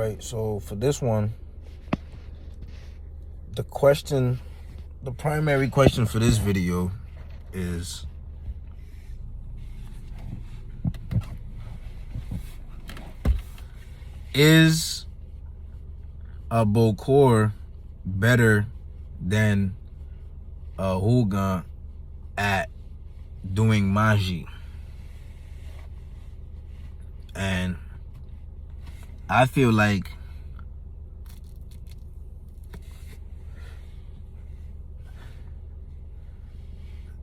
right? So for this one, the primary question for this video is, is a Bokor better than a Hougan at doing maji? And I feel like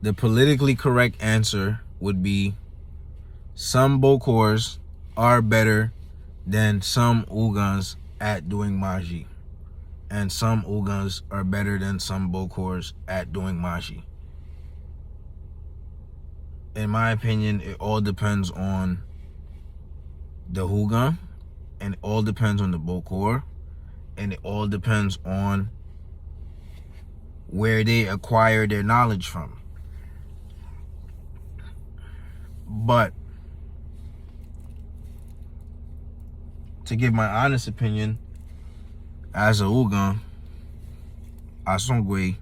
the politically correct answer would be some Bokors are better than some Hougans at doing maji. And some Hougans are better than some Bokors at doing maji. In my opinion, it all depends on the Hougan, and it all depends on the Bokor, and it all depends on where they acquire their knowledge from. But to give my honest opinion, as a Hougan, Asongwe,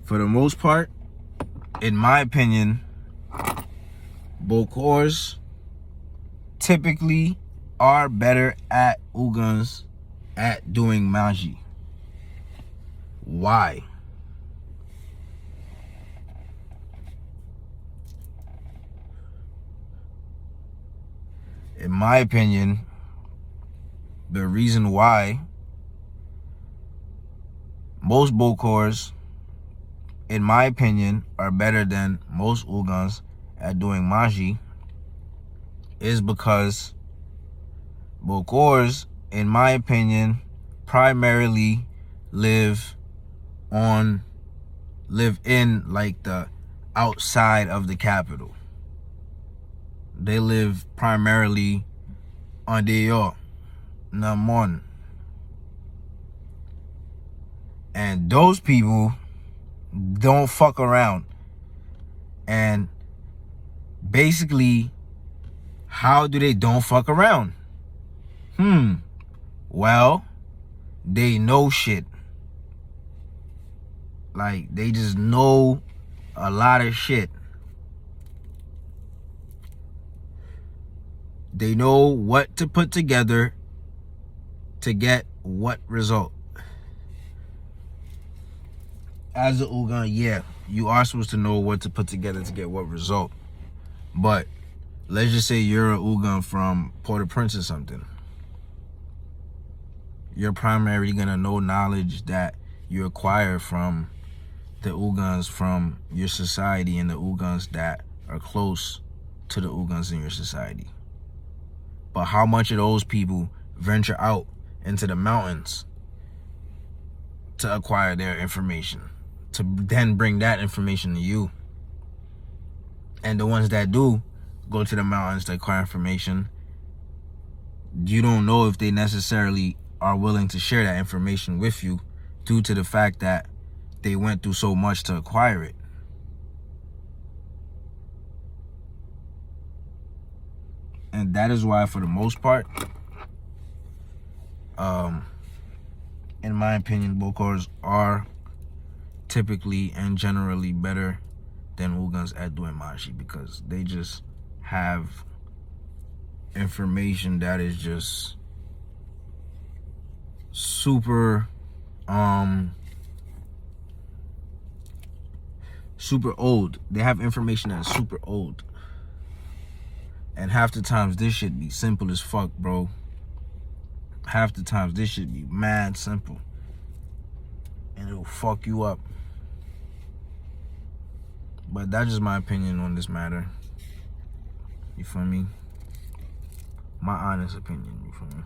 for the most part, in my opinion, Bokors typically are better at Hougans at doing maji. Why? In my opinion, the reason why most Bokors, in my opinion, are better than most Hougans at doing maji is because Bokors, in my opinion, primarily live in like the outside of the capital. They live primarily on Deyo, Namon. And those people don't fuck around. And basically, how do they don't fuck around? Well, they know shit. Like, they just know a lot of shit. They know what to put together to get what result. As a Hougan, yeah, you are supposed to know what to put together to get what result. But let's just say you're a Hougan from Port-au-Prince or something. You're primarily gonna know knowledge that you acquire from the Hougans from your society and the Hougans that are close to the Hougans in your society. But how much of those people venture out into the mountains to acquire their information, to then bring that information to you? And the ones that do go to the mountains to acquire information, you don't know if they necessarily are willing to share that information with you due to the fact that they went through so much to acquire it. And that is why, for the most part, in my opinion, Bokors are typically and generally better than Hougans at doing maji, because they just have information that is just super old. They have information that's super old. And half the times this shit be simple as fuck, bro. Half the times this shit be mad simple. And it'll fuck you up. But that's just my opinion on this matter. You feel me? My honest opinion, you feel me?